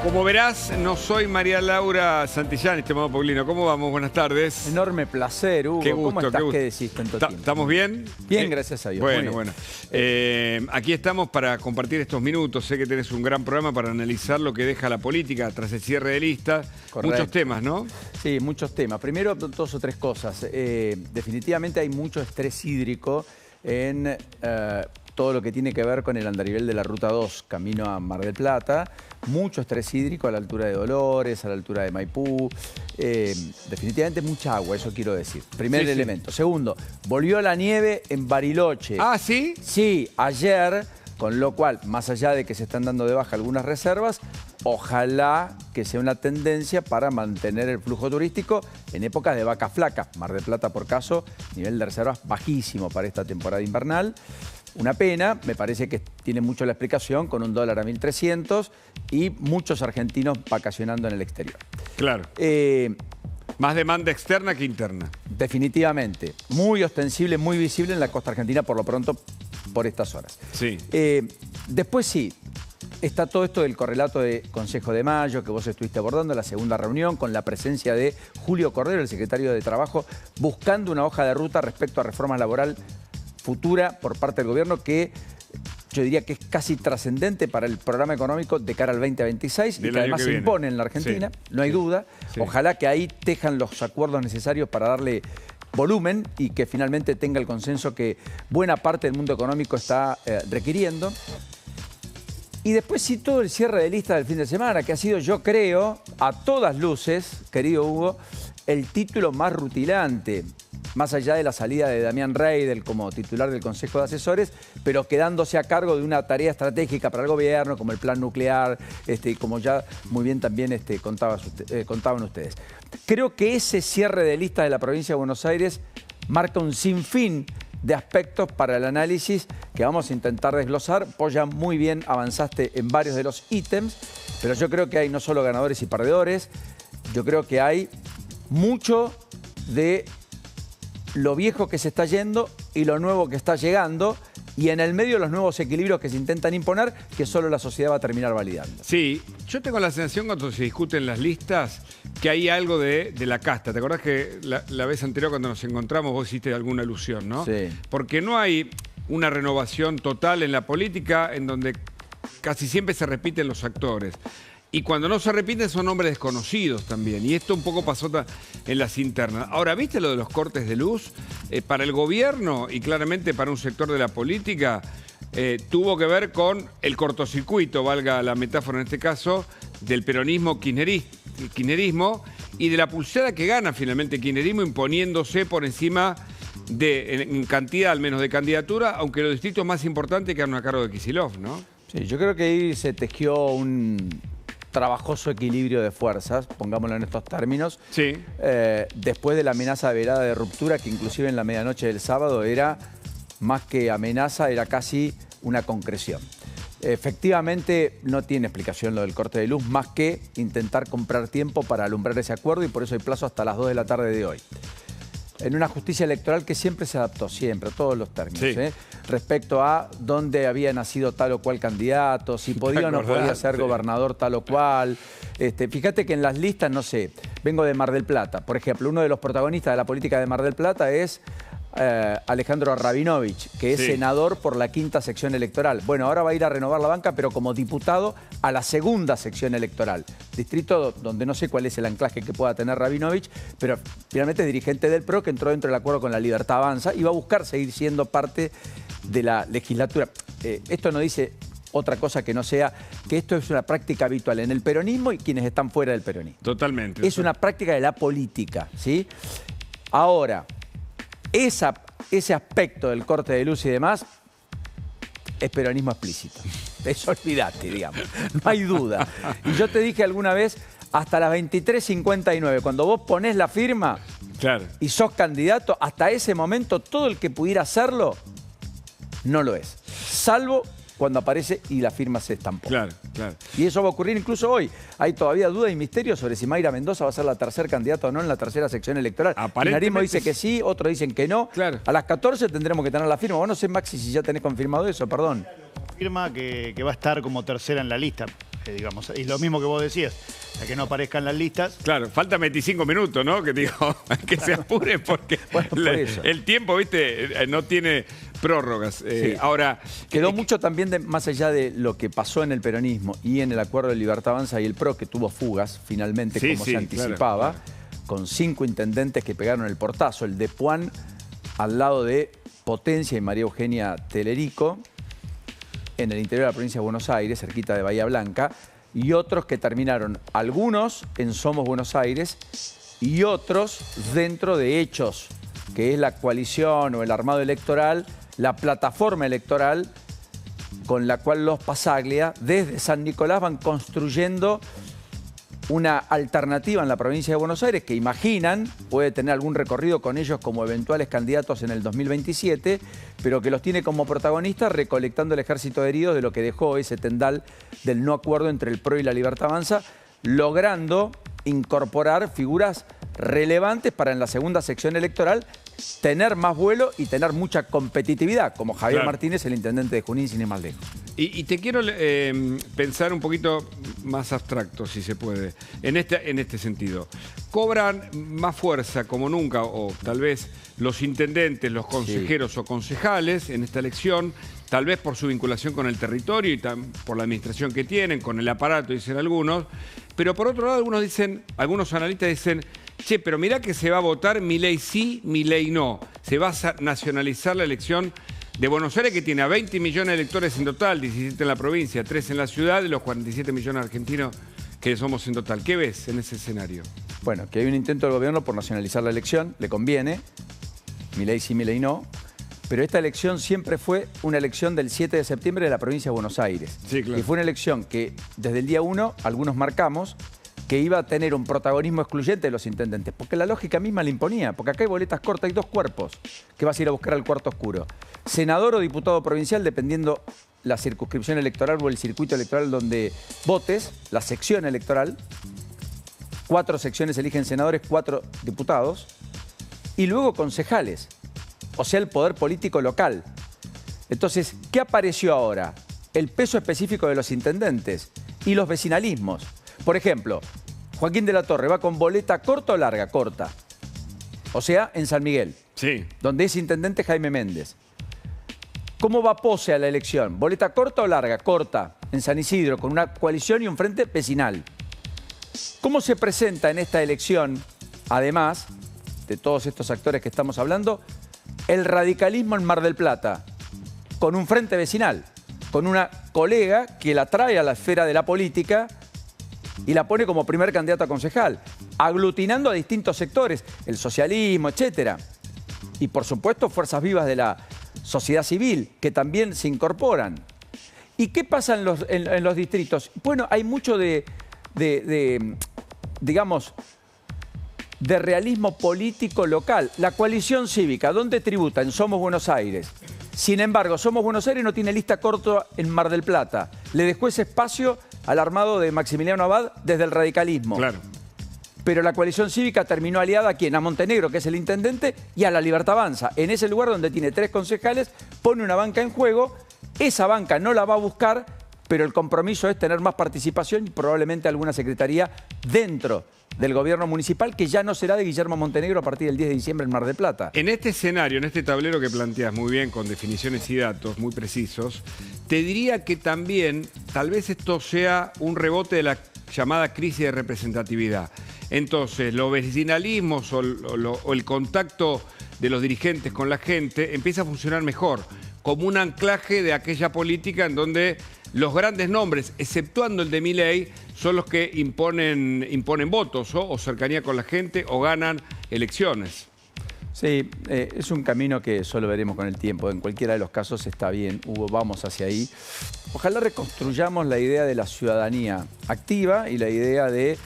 Como verás, no soy María Laura Santillán, estimado Paulino. ¿Cómo vamos? Buenas tardes. Enorme placer, Hugo. Qué gusto, ¿Cómo estás? qué gusto. ¿Qué decís tanto tiempo? ¿Estamos bien? Bien, gracias a Dios. Bueno. Aquí estamos para compartir estos minutos. Sé que tenés un gran programa para analizar lo que deja la política tras el cierre de lista. Correcto. Muchos temas, ¿no? Sí, muchos temas. Primero, dos o tres cosas. Definitivamente hay mucho estrés hídrico en todo lo que tiene que ver con el andarivel de la Ruta 2, camino a Mar del Plata. Mucho estrés hídrico a la altura de Dolores, a la altura de Maipú. Definitivamente mucha agua, eso quiero decir. Primer elemento. Segundo, volvió la nieve en Bariloche. Ah, ¿sí? Sí, ayer, con lo cual, más allá de que se están dando de baja algunas reservas, ojalá que sea una tendencia para mantener el flujo turístico en épocas de vacas flacas. Mar del Plata, por caso, nivel de reservas bajísimo para esta temporada invernal. Una pena, me parece que tiene mucho la explicación con un dólar a 1.300 y muchos argentinos vacacionando en el exterior. Claro. Más demanda externa que interna. Definitivamente. Muy ostensible, muy visible en la costa argentina, por lo pronto, por estas horas. Sí. Después sí, está todo esto del correlato de Consejo de Mayo, que vos estuviste abordando, la segunda reunión, con la presencia de Julio Cordero, el secretario de Trabajo, buscando una hoja de ruta respecto a reforma laboral futura por parte del gobierno que yo diría que es casi trascendente para el programa económico de cara al 2026 y que además se impone en la Argentina, no hay duda. Sí. Ojalá que ahí tejan los acuerdos necesarios para darle volumen y que finalmente tenga el consenso que buena parte del mundo económico está requiriendo. Y después sí todo el cierre de lista del fin de semana, que ha sido, yo creo, a todas luces, querido Hugo, el título más rutilante, más allá de la salida de Damián Reidel como titular del Consejo de Asesores, pero quedándose a cargo de una tarea estratégica para el gobierno, como el plan nuclear, como ya muy bien también contaban ustedes. Creo que ese cierre de lista de la provincia de Buenos Aires marca un sinfín de aspectos para el análisis que vamos a intentar desglosar. Vos ya muy bien avanzaste en varios de los ítems, pero yo creo que hay no solo ganadores y perdedores, yo creo que hay mucho de lo viejo que se está yendo y lo nuevo que está llegando, y en el medio los nuevos equilibrios que se intentan imponer, que solo la sociedad va a terminar validando. Sí, yo tengo la sensación cuando se discuten las listas que hay algo de la casta. ¿Te acordás que la vez anterior cuando nos encontramos vos hiciste alguna alusión, no? Sí. Porque no hay una renovación total en la política en donde casi siempre se repiten los actores. Y cuando no se repiten son nombres desconocidos también. Y esto un poco pasó en las internas. Ahora, ¿viste lo de los cortes de luz? Para el gobierno y claramente para un sector de la política, tuvo que ver con el cortocircuito, valga la metáfora en este caso, del peronismo kirchnerismo y de la pulseada que gana finalmente el kirchnerismo imponiéndose por encima en cantidad al menos de candidatura, aunque los distritos más importantes quedaron a cargo de Kicillof, ¿no? Sí, yo creo que ahí se tejió un trabajoso equilibrio de fuerzas, pongámoslo en estos términos. Sí. Después de la amenaza velada de ruptura, que inclusive en la medianoche del sábado era más que amenaza, era casi una concreción. Efectivamente, no tiene explicación lo del corte de luz, más que intentar comprar tiempo para alumbrar ese acuerdo, y por eso hay plazo hasta las 2 de la tarde de hoy. En una justicia electoral que siempre se adaptó, siempre, a todos los términos, sí. Respecto a dónde había nacido tal o cual candidato, si podía o no podía ser gobernador tal o cual. Fíjate que en las listas, no sé, vengo de Mar del Plata, por ejemplo, uno de los protagonistas de la política de Mar del Plata es Alejandro Rabinovich, que es senador por la 5ª sección electoral. Bueno, ahora va a ir a renovar la banca, pero como diputado a la 2ª sección electoral. Distrito donde no sé cuál es el anclaje que pueda tener Rabinovich, pero finalmente es dirigente del PRO, que entró dentro del acuerdo con la Libertad Avanza y va a buscar seguir siendo parte de la legislatura. Esto no dice otra cosa que no sea que esto es una práctica habitual en el peronismo y quienes están fuera del peronismo. Totalmente. Es una práctica de la política, ¿sí? Ahora, ese aspecto del corte de luz y demás es peronismo explícito. Eso olvidate, digamos. No hay duda. Y yo te dije alguna vez, hasta las 23:59, cuando vos ponés la firma y sos candidato, hasta ese momento todo el que pudiera hacerlo no lo es. Salvo cuando aparece y la firma se estampó. Claro. Y eso va a ocurrir incluso hoy. Hay todavía duda y misterio sobre si Mayra Mendoza va a ser la tercera candidata o no en la 3ª sección electoral. El kirchnerismo dice que sí, otros dicen que no. Claro. A las 14 tendremos que tener la firma. Vos no sé, Maxi, si ya tenés confirmado eso, perdón. Firma que va a estar como tercera en la lista. digamos. Y lo mismo que vos decías, a que no aparezcan las listas. Claro, faltan 25 minutos, ¿no? Que digo, que se apuren porque Bueno, por eso. el tiempo, viste, no tiene prórrogas. Sí. Ahora... Quedó mucho también, más allá de lo que pasó en el peronismo y en el acuerdo de Libertad Avanza y el PRO, que tuvo fugas finalmente, Sí, como sí, se anticipaba, claro. con 5 intendentes que pegaron el portazo. El de Puan al lado de Potencia y María Eugenia Telerico, en el interior de la provincia de Buenos Aires, cerquita de Bahía Blanca, y otros que terminaron, algunos en Somos Buenos Aires y otros dentro de Hechos, que es la coalición o el armado electoral, la plataforma electoral con la cual los Passaglia desde San Nicolás van construyendo una alternativa en la provincia de Buenos Aires que imaginan puede tener algún recorrido con ellos como eventuales candidatos en el 2027, pero que los tiene como protagonistas recolectando el ejército de heridos de lo que dejó ese tendal del no acuerdo entre el PRO y la Libertad Avanza, logrando incorporar figuras relevantes para en la segunda sección electoral tener más vuelo y tener mucha competitividad, como Javier Claro. Martínez, el intendente de Junín, sin ir más lejos. Y te quiero pensar un poquito más abstracto, si se puede, en este sentido. Cobran más fuerza como nunca, o tal vez los intendentes, los consejeros o concejales en esta elección, tal vez por su vinculación con el territorio y por la administración que tienen, con el aparato, dicen algunos. Pero por otro lado, algunos analistas dicen, che, pero mirá que se va a votar Milei sí, Milei no. Se va a nacionalizar la elección de Buenos Aires, que tiene a 20 millones de electores en total, 17 en la provincia, 3 en la ciudad, de los 47 millones argentinos que somos en total. ¿Qué ves en ese escenario? Bueno, que hay un intento del gobierno por nacionalizar la elección, le conviene, Milei sí, Milei no, pero esta elección siempre fue una elección del 7 de septiembre de la provincia de Buenos Aires. Sí, claro. Y fue una elección que desde el día 1 algunos marcamos que iba a tener un protagonismo excluyente de los intendentes, porque la lógica misma le imponía, porque acá hay boletas cortas, hay 2 cuerpos que vas a ir a buscar al cuarto oscuro. Senador o diputado provincial, dependiendo la circunscripción electoral o el circuito electoral donde votes, la sección electoral. 4 secciones eligen senadores, 4 diputados. Y luego concejales, o sea, el poder político local. Entonces, ¿qué apareció ahora? El peso específico de los intendentes y los vecinalismos. Por ejemplo, Joaquín de la Torre va con boleta corta o larga, corta. O sea, en San Miguel, Sí. donde es intendente Jaime Méndez. ¿Cómo va Pose a la elección? ¿Boleta corta o larga? Corta, en San Isidro, con una coalición y un frente vecinal. ¿Cómo se presenta en esta elección, además de todos estos actores que estamos hablando, el radicalismo en Mar del Plata? Con un frente vecinal, con una colega que la trae a la esfera de la política y la pone como primer candidato a concejal, aglutinando a distintos sectores, el socialismo, etcétera. Y por supuesto fuerzas vivas de la sociedad civil, que también se incorporan. ¿Y qué pasa en los distritos? Bueno, hay mucho digamos, de realismo político local. La coalición cívica, ¿dónde tributa? En Somos Buenos Aires. Sin embargo, Somos Buenos Aires no tiene lista corta en Mar del Plata. Le dejó ese espacio al armado de Maximiliano Abad desde el radicalismo. Claro. Pero la coalición cívica terminó aliada a quién? A Montenegro, que es el intendente, y a la Libertad Avanza. En ese lugar donde tiene 3 concejales, pone una banca en juego. Esa banca no la va a buscar, pero el compromiso es tener más participación y probablemente alguna secretaría dentro del gobierno municipal, que ya no será de Guillermo Montenegro a partir del 10 de diciembre en Mar del Plata. En este escenario, en este tablero que planteas muy bien, con definiciones y datos muy precisos, te diría que también, tal vez esto sea un rebote de la llamada crisis de representatividad. Entonces, los vecinalismos o el contacto de los dirigentes con la gente empieza a funcionar mejor, como un anclaje de aquella política en donde los grandes nombres, exceptuando el de Milei, son los que imponen votos o cercanía con la gente o ganan elecciones. Sí, es un camino que solo veremos con el tiempo. En cualquiera de los casos está bien, Hugo, vamos hacia ahí. Ojalá reconstruyamos la idea de la ciudadanía activa y la idea de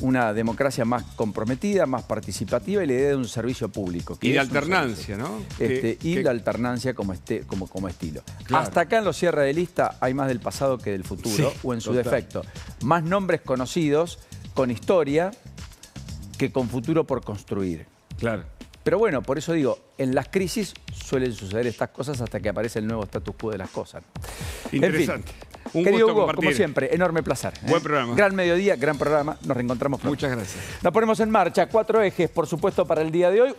una democracia más comprometida, más participativa y la idea de un servicio público. Y de alternancia, ¿no? Y la alternancia como estilo. Claro. Hasta acá en los cierres de lista hay más del pasado que del futuro, Sí, o en su total. defecto. Más nombres conocidos, con historia, que con futuro por construir. Claro. Pero bueno, por eso digo, en las crisis suelen suceder estas cosas hasta que aparece el nuevo status quo de las cosas. Interesante. En fin, Un Querido gusto Hugo, compartir. como siempre, enorme placer. Buen programa. Gran mediodía, gran programa. Nos reencontramos pronto. Muchas gracias. Nos ponemos en marcha. 4 ejes, por supuesto, para el día de hoy.